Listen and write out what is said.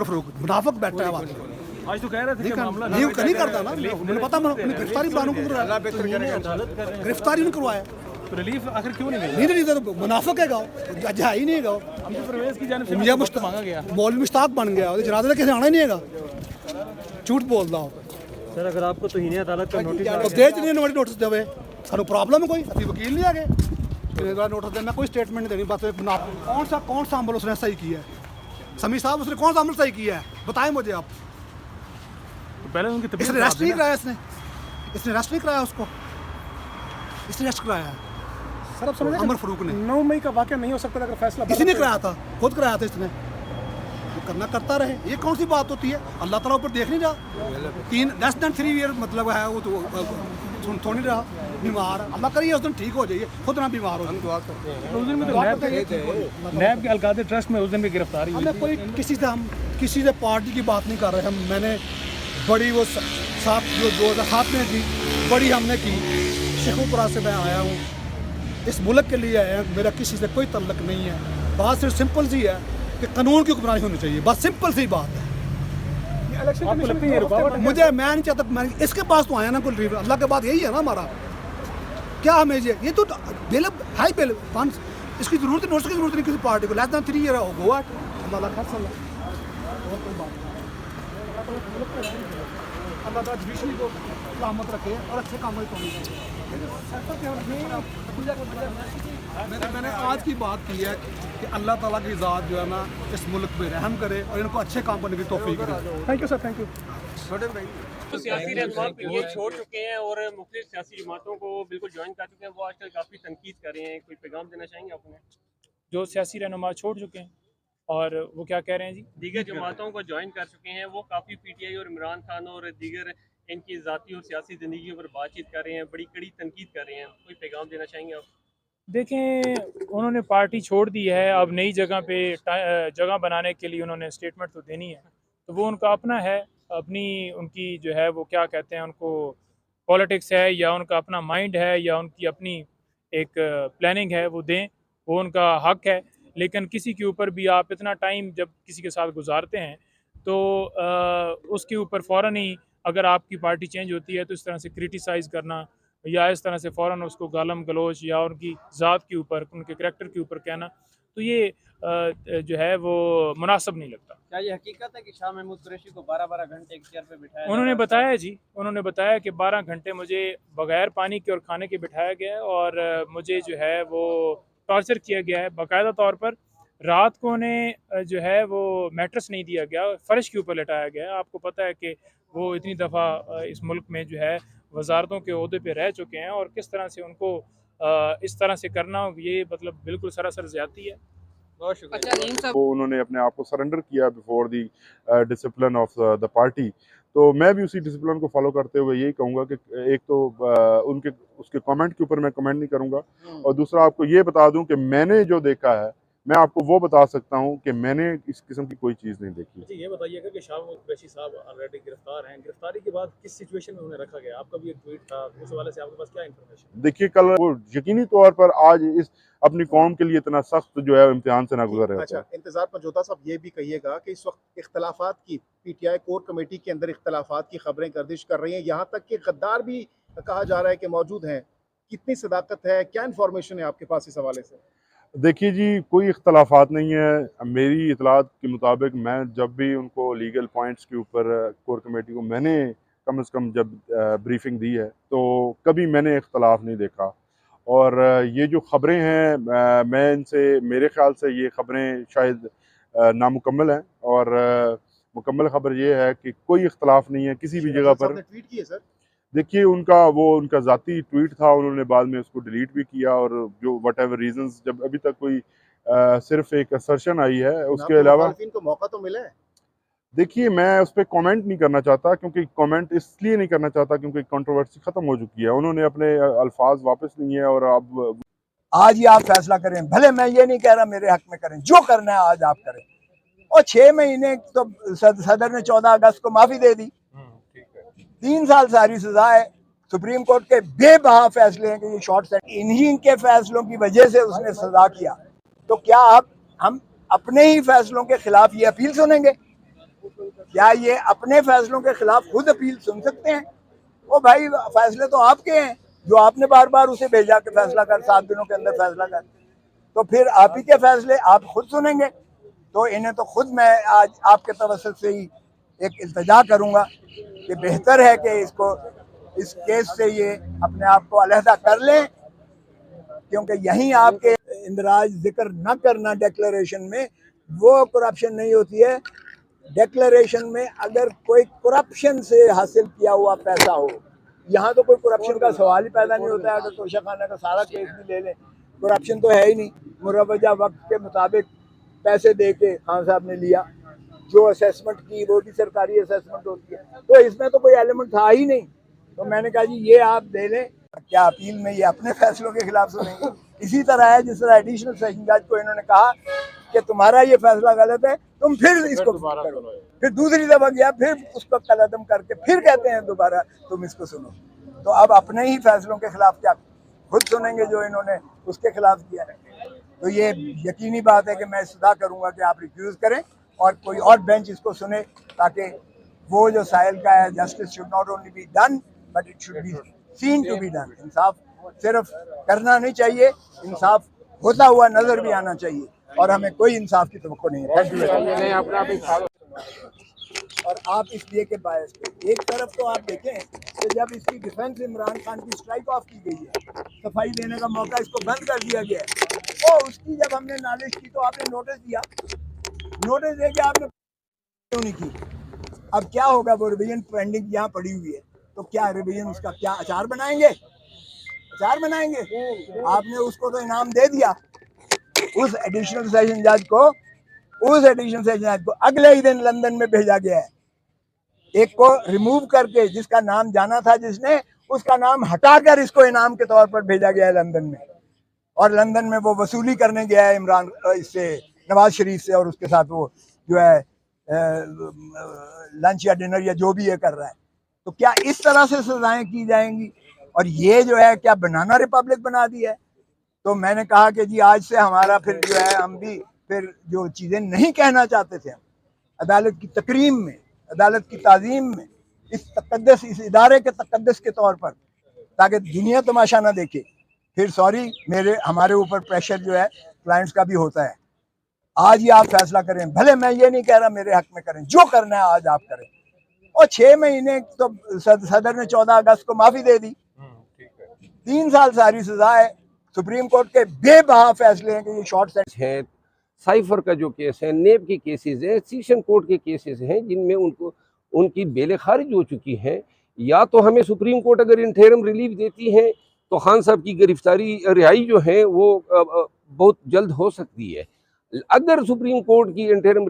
फरूक मुनाफिक बैठा है वहाँ। आज तो कह रहे थे कि मामला नहीं करता ना, मुझे पता, मैंने गिरफ्तारी प्लानों को गिरफ्तारी नहीं करवाया, तो रिलीफ आखिर क्यों नहीं मिला? नहीं तो मुनाफिक है गाँव, जज है ही नहीं है गाँव। हम तो परवेज की जानिब से मियां मुश्ताक मांगा गया। मौलवी मुश्ताक बन गया, जनाजे में किसी आना ही नहीं है, झूठ बोल रहा हो। सर अगर आपको तौहीन अदालत का नोटिस तो देच नहीं नोटिस देवे, सानू प्रॉब्लम है कोई, अभी वकील नहीं आ गए नोटिस देना, कोई स्टेटमेंट नहीं देनी, बस कौन सा अमल उसने सही किया है, समी साहब उसने कौन सा अमल सही किया है, बताएं मुझे आप। पहले उनकी तबीयत इसने रेस्ट नहीं कराया, इसने रेस्ट नहीं कराया उसको, इसने रेस्ट कराया है सर। अब समझ उमर फारूक ने 9 मई का वाकया नहीं हो सकता अगर फैसला किसी ने कराया था, खुद कराया था इसने, करना करता रहे, ये कौन सी बात होती है? अल्लाह ताला ऊपर देख नहीं रहा, 3 ईयर मतलब है वो तो सुन तो नहीं रहा, बीमार, अल्लाह करिए उस दिन ठीक हो जाइए, खुद ना बीमार हो। उस दिन में तो नैब के अलकादे ट्रस्ट में उस दिन भी गिरफ्तारी हुई। हमें कोई किसी से पार्टी की बात नहीं कर रहे हम। मैंने बड़ी वो साथ जो 2007 में थी, बड़ी हमने की, शेखुपुरा से मैं आया हूँ, इस मुल्क के लिए आया हूँ, मेरा किसी से कोई तल्लक नहीं है। बात सिर्फ सिंपल सी है कि कानून की हुक्मरानी होनी चाहिए, बस सिंपल सी बात है। आपको लगता है ये रुकावट है? मुझे मैं नहीं चाहता, मैं इसके पास तो आया ना कोई, अल्लाह के बाद यही है ना हमारा, क्या हमें ये तो बिल हाई बिल फंड, इसकी जरूरत नोट्स की जरूरत नहीं किसी पार्टी को, लेस देन 3 ईयर हो गो अल्लाह ताला जुडिशरी को सलामत रखे और अच्छे काम में मैंने आज की बात की है कि अल्लाह ताला की ज़ात जो है ना इस मुल्क में रहम करे और इनको अच्छे काम करने की तौफीक दे। Thank you sir, thank you. तो सियासी रहनुमा ये छोड़ चुके हैं और मुख्तलिफ सियासी जमातों को बिल्कुल ज्वाइन कर चुके हैं, वो आजकल काफ़ी तनकीद कर रहे हैं, कोई पैगाम देना चाहेंगे आपने? जो सियासी रहनुमा छोड़ चुके हैं और वो क्या कह रहे हैं जी? दीगर जमातों को ज्वाइन कर चुके हैं, वो काफ़ी PTI और इमरान खान और दीगर इनकी ज़ाती और सियासी ज़िंदगी पर बातचीत कर रहे हैं, बड़ी कड़ी तनकीद कर रहे हैं, कोई पैगाम देना चाहेंगे आप? देखें, उन्होंने पार्टी छोड़ दी है, अब नई जगह पे जगह बनाने के लिए उन्होंने स्टेटमेंट तो देनी है, तो वो उनका अपना है, अपनी उनकी जो है वो क्या कहते हैं उनको पॉलिटिक्स है या उनका अपना माइंड है या उनकी अपनी एक प्लानिंग है, वो दें, वो उनका हक है। लेकिन किसी के ऊपर भी आप इतना टाइम जब किसी के साथ गुजारते हैं तो उसके ऊपर फ़ौरन ही अगर आपकी पार्टी चेंज होती है तो इस तरह से क्रिटिसाइज़ करना या इस तरह से फ़ौरन उसको गालम गलोच या उनकी ज़ात के ऊपर, उनके करैक्टर के ऊपर कहना, तो ये जो है वो मुनासिब नहीं लगता। क्या ये हकीकत है कि शाह महमूद कुरैशी को 12-12 घंटे एक चेयर पर बिठाया? उन्होंने बताया जी, उन्होंने बताया कि 12 घंटे मुझे बगैर पानी के और खाने के बिठाया गया है और मुझे जो है वो टॉर्चर किया गया है बाकायदा तौर पर। रात को उन्हें जो है वो मैट्रेस नहीं दिया गया, फ़र्श के ऊपर लेटाया गया है। आपको पता है कि वो इतनी दफ़ा इस मुल्क में जो है वजारतों के ओहदे पे रह चुके हैं और किस तरह से उनको इस तरह से करना, ये मतलब बिल्कुल सरासर ज़्यादती है। बहुत शुक्रिया। वो उन्होंने अपने आप को सरेंडर किया before the discipline of the party, तो मैं भी उसी डिसिप्लिन को फॉलो करते हुए यही कहूँगा कि एक तो उनके उसके कमेंट के ऊपर मैं कमेंट नहीं करूँगा और दूसरा आपको ये बता दूँ कि मैंने जो देखा है मैं आपको वो बता सकता हूँ कि मैंने इस किस्म की कोई चीज़ नहीं देखी। जी, ये बताइएगा कि शाह महमूद कुरैशी साहब ऑलरेडी गिरफ्तार हैं, गिरफ्तारी के बाद किस सिचुएशन में उन्हें रखा गया? आपका भी एक ट्वीट था, उस हवाले से आपके पास क्या इन्फॉर्मेशन? देखिए, कल वो यकीनी तौर पर आज इस अपनी कौम के लिए इतना सख्त जो है इम्तिहान से ना गुजर रहे होते हैं। अच्छा, इंतजार पंजोता साहब ये भी कहिएगा कि इस वक्त इख्तलाफात की PTI कोर कमेटी के अंदर इख्तलाफात की खबरें गर्दिश कर रही हैं, यहाँ तक कि गद्दार भी कहा जा रहा है कि मौजूद हैं, कितनी सदाकत है, क्या इन्फॉर्मेशन है आपके पास इस हवाले से? देखिए जी, कोई इख्तलाफात नहीं है। मेरी इतलात के मुताबिक मैं जब भी उनको लीगल पॉइंट्स के ऊपर कोर कमेटी को मैंने कम से कम जब ब्रीफिंग दी है तो कभी मैंने इख्तलाफ नहीं देखा। और ये जो ख़बरें हैं मैं इनसे मेरे ख़्याल से ये ख़बरें शायद नामुकम्मल हैं और मुकम्मल ख़बर ये है कि कोई इख्तलाफ नहीं है किसी भी जगह पर। ट्वीट किए सर? देखिए, उनका ज़ाती ट्वीट था, उन्होंने बाद में उसको डिलीट भी किया और जो वट एवर रीजंस, जब अभी तक कोई सिर्फ एक असर्शन आई है, उसके अलावा को मौका तो मिला है। देखिए, मैं उस पर कमेंट नहीं करना चाहता क्योंकि कमेंट इसलिए नहीं करना चाहता क्योंकि कंट्रोवर्सी ख़त्म हो चुकी है, उन्होंने अपने अल्फाज वापस लिए हैं और अब आज ही आप फैसला करें। भले मैं ये नहीं कह रहा मेरे हक में करें, जो करना है आज आप करें। और 6 महीने तो सदर ने 14 अगस्त को माफ़ी दे दी, 3 साल सारी सजा है। सुप्रीम कोर्ट के बेबहा फैसले हैं कि ये शॉर्ट सेट, इन्हीं के फैसलों की वजह से उसने सजा किया। तो क्या अब हम अपने ही फैसलों के खिलाफ ये अपील सुनेंगे? क्या ये अपने फैसलों के खिलाफ खुद अपील सुन सकते हैं? वो भाई फैसले तो आपके हैं, जो आपने बार बार उसे भेजा कि फैसला कर, 7 दिनों के अंदर फैसला कर, तो फिर आप ही के फैसले आप खुद सुनेंगे। तो इन्हें तो खुद मैं आज आपके तवस्सुत से ही एक इल्तिजा करूंगा कि बेहतर है कि इसको, इस केस से ये अपने आप को अलहदा कर लें, क्योंकि यहीं आपके इंदराज जिक्र न करना डिक्लेरेशन में, वो करप्शन नहीं होती है। डिक्लेरेशन में अगर कोई करप्शन से हासिल किया हुआ पैसा हो, यहाँ तो कोई करप्शन का सवाल ही पैदा नहीं होता है। अगर तोशा खाना का सारा केस भी ले लें, करप्शन तो है ही नहीं। मुरवजा वक्त के मुताबिक पैसे दे के खान साहब ने लिया, जो असेसमेंट की वो भी सरकारी असेसमेंट होती है, तो इसमें तो कोई एलिमेंट था ही नहीं। तो मैंने कहा जी ये आप दे लें, क्या अपील में ये अपने फैसलों के खिलाफ सुनेंगे? इसी तरह है जिस तरह एडिशनल सेशन जज को इन्होंने कहा कि तुम्हारा ये फैसला गलत है, तुम फिर इसको करो, फिर दूसरी दफा गया, फिर उसको कलअदम करके फिर कहते हैं दोबारा तुम इसको सुनो। तो अब अपने ही फैसलों के खिलाफ क्या खुद सुनेंगे जो इन्होंने उसके खिलाफ किया है? तो ये यकीनी बात है कि मैं सदा करूंगा कि आप रिफ्यूज करें और कोई और बेंच इसको सुने, ताकि वो जो साहिल का है, justice should not only be done but it should be seen to be done. इंसाफ सिर्फ करना नहीं चाहिए, इंसाफ होता हुआ नजर भी आना चाहिए, और हमें कोई इंसाफ की तवक्को नहीं है। Thank you. और आप इसलिए के बायस पे एक तरफ तो आप देखें कि जब इसकी डिफेंस इमरान खान की स्ट्राइक ऑफ की गई है, सफाई देने का मौका इसको बंद कर दिया गया है, तो उसकी जब हमने नालिश की तो आपने नोटिस दिया, नोटिस दे के आपने क्यों नहीं की? अब क्या होगा? वो रिवीजन पेंडिंग यहाँ पड़ी हुई है, तो क्या रिवीजन उसका क्या अचार बनाएंगे? अचार बनाएंगे? आपने उसको तो इनाम दे दिया, उस एडिशनल सेशन जज को, उस एडिशनल सेशन जज को अगले ही दिन लंदन में भेजा गया है। एक को रिमूव करके, जिसका नाम जाना था जिसने, उसका नाम हटाकर इसको इनाम के तौर पर भेजा गया है लंदन में, और लंदन में वो वसूली करने गया है इमरान इससे, नवाज शरीफ से, और उसके साथ वो जो है लंच या डिनर या जो भी ये कर रहा है। तो क्या इस तरह से सजाएं की जाएंगी? और ये जो है क्या बनाना रिपब्लिक बना दी है? तो मैंने कहा कि जी आज से हमारा फिर जो है, हम भी फिर जो चीज़ें नहीं कहना चाहते थे हम अदालत की तकरीम में, अदालत की ताज़ीम में, इस तकद्दस, इस इदारे के तकद्दस के तौर पर, ताकि दुनिया तमाशा ना देखे, फिर सॉरी हमारे ऊपर प्रेशर जो है क्लाइंट्स का भी होता है। आज ही आप फैसला करें, भले मैं ये नहीं कह रहा मेरे हक में करें, जो करना है आज आप करें। और 6 महीने तो सदर ने 14 अगस्त को माफ़ी दे दी, 3 साल सारी सजा है। सुप्रीम कोर्ट के बेबहा फैसले हैं कि ये शॉर्ट सेंटेंस है। साइफर का जो केस है, नेब के केसेस हैं, सेशन कोर्ट के केसेस हैं, जिनमें उनको उनकी बेलें खारिज हो चुकी हैं। या तो हमें सुप्रीम कोर्ट अगर इंटरिम रिलीफ देती है तो खान साहब की गिरफ्तारी, रिहाई जो है वो बहुत जल्द हो सकती है। अगर सुप्रीम कोर्ट की इंटरिम